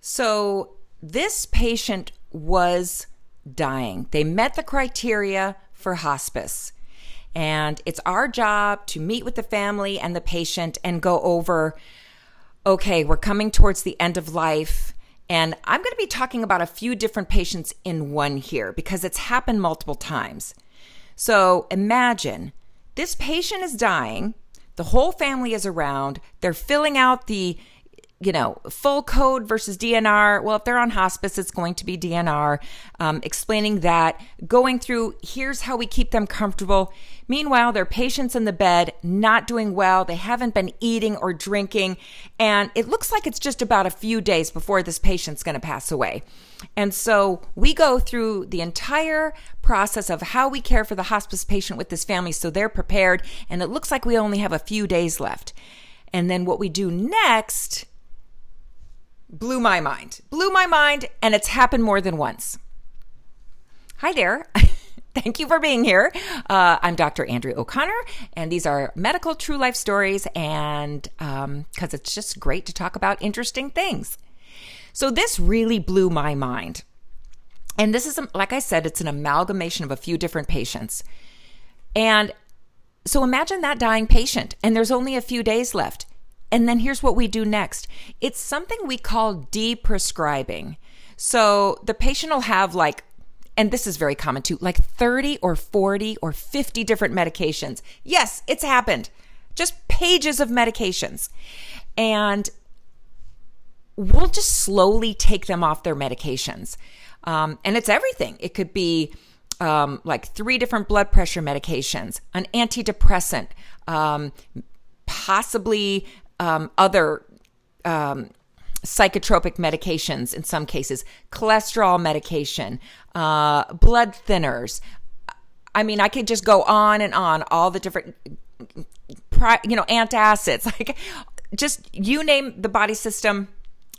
So this patient was dying. They met the criteria for hospice. And it's our job to meet with the family and the patient and go over, okay, we're coming towards the end of life. And I'm going to be talking about a few different patients in one here because it's happened multiple times. So imagine this patient is dying. The whole family is around. They're filling out the full code versus DNR. Well, if they're on hospice, it's going to be DNR, explaining that, going through, here's how we keep them comfortable. Meanwhile, their patient's in the bed, not doing well. They haven't been eating or drinking. And it looks like it's just about a few days before this patient's going to pass away. And so we go through the entire process of how we care for the hospice patient with this family so they're prepared. And it looks like we only have a few days left. And then what we do next blew my mind, and it's happened more than once. Hi there. Thank you for being here. I'm Dr. Andrea O'Connor, and these are medical true life stories, and because it's just great to talk about interesting things. So this really blew my mind. And this is, like I said, it's an amalgamation of a few different patients. And so imagine that dying patient, and there's only a few days left. And then here's what we do next. It's something we call deprescribing. So the patient will have and this is very common too, 30 or 40 or 50 different medications. Yes, it's happened. Just pages of medications. And we'll just slowly take them off their medications. And it's everything. It could be 3 different blood pressure medications, an antidepressant, possibly other psychotropic medications in some cases, cholesterol medication, blood thinners. I mean, I could just go on and on, all the different, antacids, just you name the body system,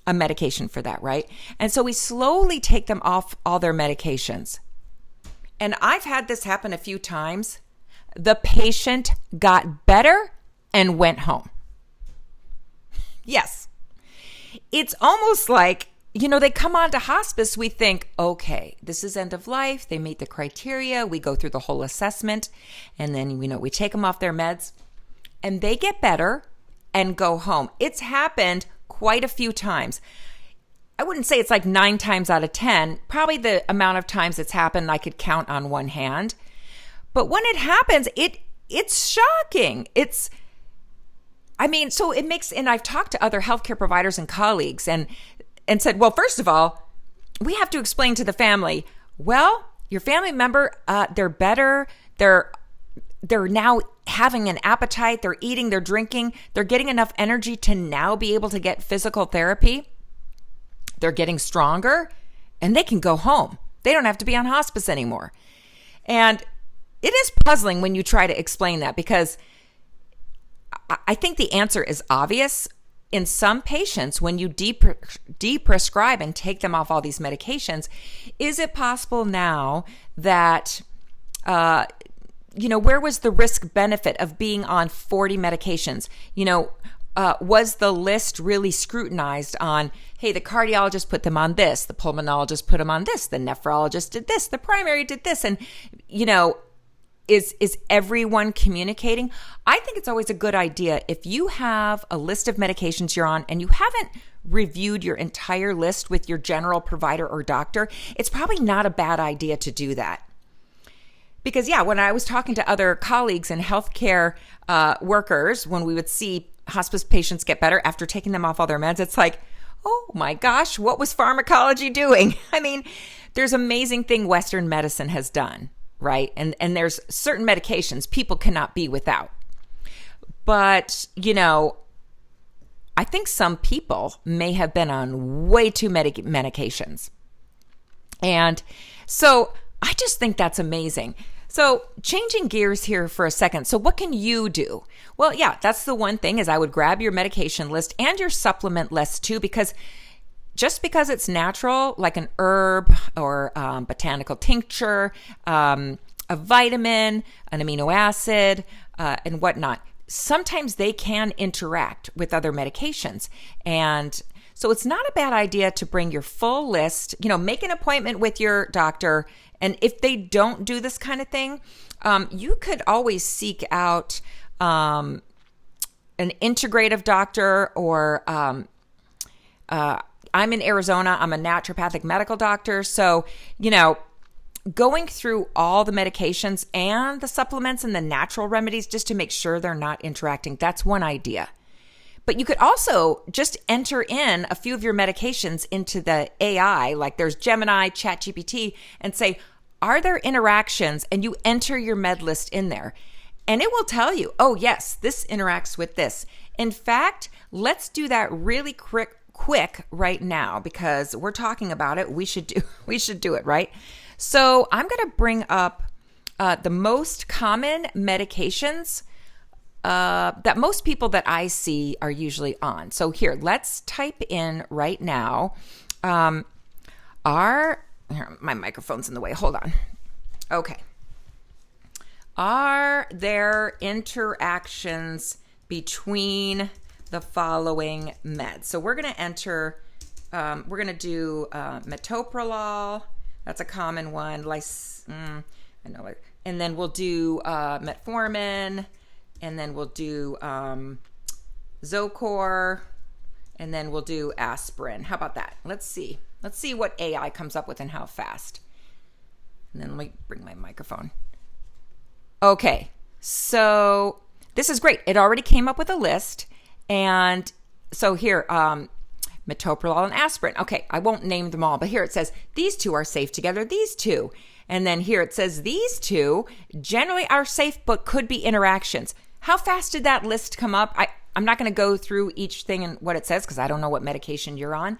a medication for that, right? And so we slowly take them off all their medications. And I've had this happen a few times. The patient got better and went home. Yes. It's almost like, they come on to hospice. We think, okay, this is end of life. They meet the criteria. We go through the whole assessment. And then, we take them off their meds. And they get better and go home. It's happened quite a few times. I wouldn't say it's 9 times out of 10. Probably the amount of times it's happened I could count on one hand. But when it happens, it's shocking. So it makes, and I've talked to other healthcare providers and colleagues and said, well, first of all, we have to explain to the family, well, your family member, they're better. They're now having an appetite. They're eating, they're drinking. They're getting enough energy to now be able to get physical therapy. They're getting stronger and they can go home. They don't have to be on hospice anymore. And it is puzzling when you try to explain that because I think the answer is obvious. In some patients, when you deprescribe and take them off all these medications, is it possible now that, where was the risk benefit of being on 40 medications? Was the list really scrutinized on, hey, the cardiologist put them on this, the pulmonologist put them on this, the nephrologist did this, the primary did this, and, is everyone communicating? I think it's always a good idea if you have a list of medications you're on and you haven't reviewed your entire list with your general provider or doctor, it's probably not a bad idea to do that. Because when I was talking to other colleagues and healthcare workers, when we would see hospice patients get better after taking them off all their meds, it's like, oh my gosh, what was pharmacology doing? I mean, there's amazing thing Western medicine has done. Right? And there's certain medications people cannot be without. But, I think some people may have been on way too many medications. And so I just think that's amazing. So changing gears here for a second. So what can you do? Well, that's the one thing is I would grab your medication list and your supplement list too, because just because it's natural, like an herb or botanical tincture, a vitamin, an amino acid, and whatnot, sometimes they can interact with other medications. And So it's not a bad idea to bring your full list, make an appointment with your doctor. And if they don't do this kind of thing, you could always seek out an integrative doctor, or I'm in Arizona. I'm a naturopathic medical doctor. So, going through all the medications and the supplements and the natural remedies just to make sure they're not interacting, that's one idea. But you could also just enter in a few of your medications into the AI, like there's Gemini, ChatGPT, and say, are there interactions? And you enter your med list in there. And it will tell you, oh, yes, this interacts with this. In fact, let's do that really quick right now, because we're talking about it. We should do it, right? So I'm going to bring up the most common medications that most people that I see are usually on. So here, let's type in right now. My microphone's in the way. Hold on. Okay. Are there interactions between the following meds? So we're going to enter, we're going to do metoprolol. That's a common one. I know it. And then we'll do metformin, and then we'll do Zocor, and then we'll do aspirin. How about that? Let's see what AI comes up with and how fast. And then let me bring my microphone. Okay, so this is great. It already came up with a list. And so here, metoprolol and aspirin. Okay, I won't name them all, but here it says these two are safe together, these two. And then here it says these two generally are safe, but could be interactions. How fast did that list come up? I'm not going to go through each thing and what it says because I don't know what medication you're on.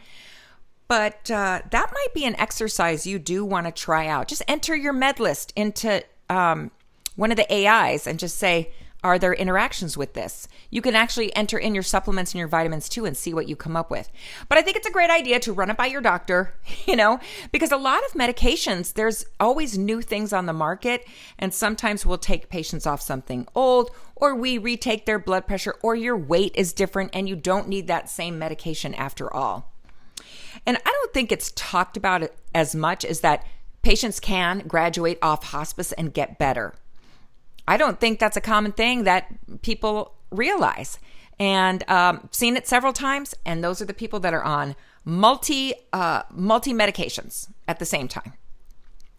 But that might be an exercise you do want to try out. Just enter your med list into one of the AIs and just say, are there interactions with this? You can actually enter in your supplements and your vitamins too and see what you come up with. But I think it's a great idea to run it by your doctor, because a lot of medications, there's always new things on the market. And sometimes we'll take patients off something old, or we retake their blood pressure, or your weight is different and you don't need that same medication after all. And I don't think it's talked about as much as that patients can graduate off hospice and get better. I don't think that's a common thing that people realize. And seen it several times, and those are the people that are on multi medications at the same time.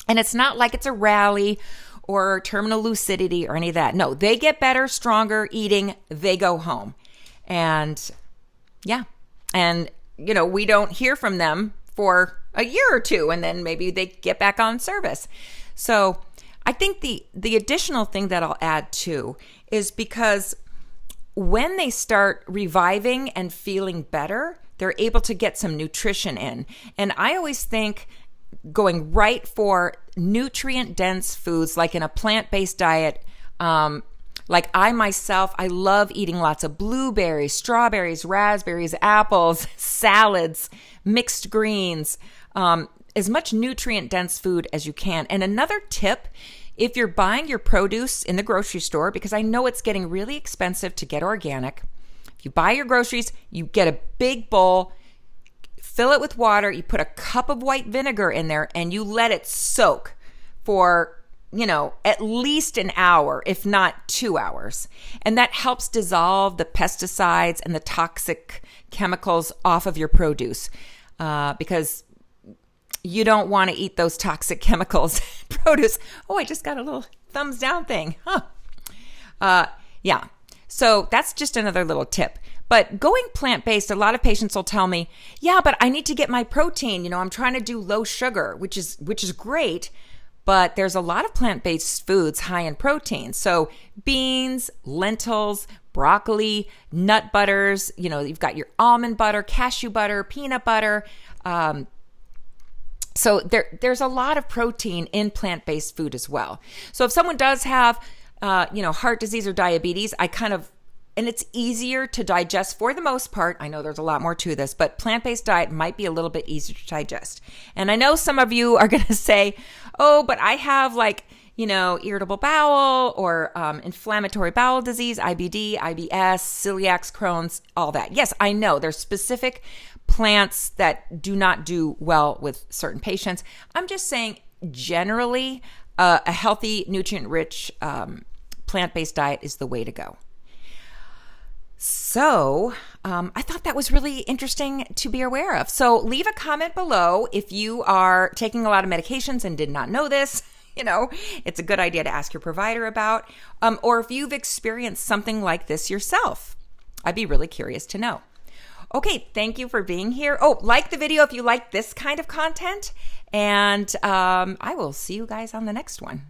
And it's not like it's a rally or terminal lucidity or any of that. No, they get better, stronger, eating, they go home. And yeah, and we don't hear from them for a year or two, and then maybe they get back on service. So I think the additional thing that I'll add too is because when they start reviving and feeling better, they're able to get some nutrition in. And I always think going right for nutrient-dense foods, like in a plant-based diet, like I myself, I love eating lots of blueberries, strawberries, raspberries, apples, salads, mixed greens, as much nutrient-dense food as you can. And another tip, if you're buying your produce in the grocery store, because I know it's getting really expensive to get organic, if you buy your groceries, you get a big bowl, fill it with water, you put a cup of white vinegar in there, and you let it soak for, at least an hour, if not 2 hours. And that helps dissolve the pesticides and the toxic chemicals off of your produce, because you don't want to eat those toxic chemicals produce. Oh, I just got a little thumbs down thing. Yeah. So that's just another little tip. But going plant-based, a lot of patients will tell me, yeah, but I need to get my protein. I'm trying to do low sugar, which is great. But there's a lot of plant-based foods high in protein. So beans, lentils, broccoli, nut butters, you've got your almond butter, cashew butter, peanut butter, so there's a lot of protein in plant-based food as well. So if someone does have, heart disease or diabetes, and it's easier to digest for the most part. I know there's a lot more to this, but plant-based diet might be a little bit easier to digest. And I know some of you are going to say, oh, but I have irritable bowel or inflammatory bowel disease, IBD, IBS, celiac, Crohn's, all that. Yes, I know there's specific plants that do not do well with certain patients. I'm just saying generally a healthy, nutrient-rich plant-based diet is the way to go. So I thought that was really interesting to be aware of. So leave a comment below if you are taking a lot of medications and did not know this. It's a good idea to ask your provider about, or if you've experienced something like this yourself. I'd be really curious to know. Okay, thank you for being here. Oh, like the video if you like this kind of content, and I will see you guys on the next one.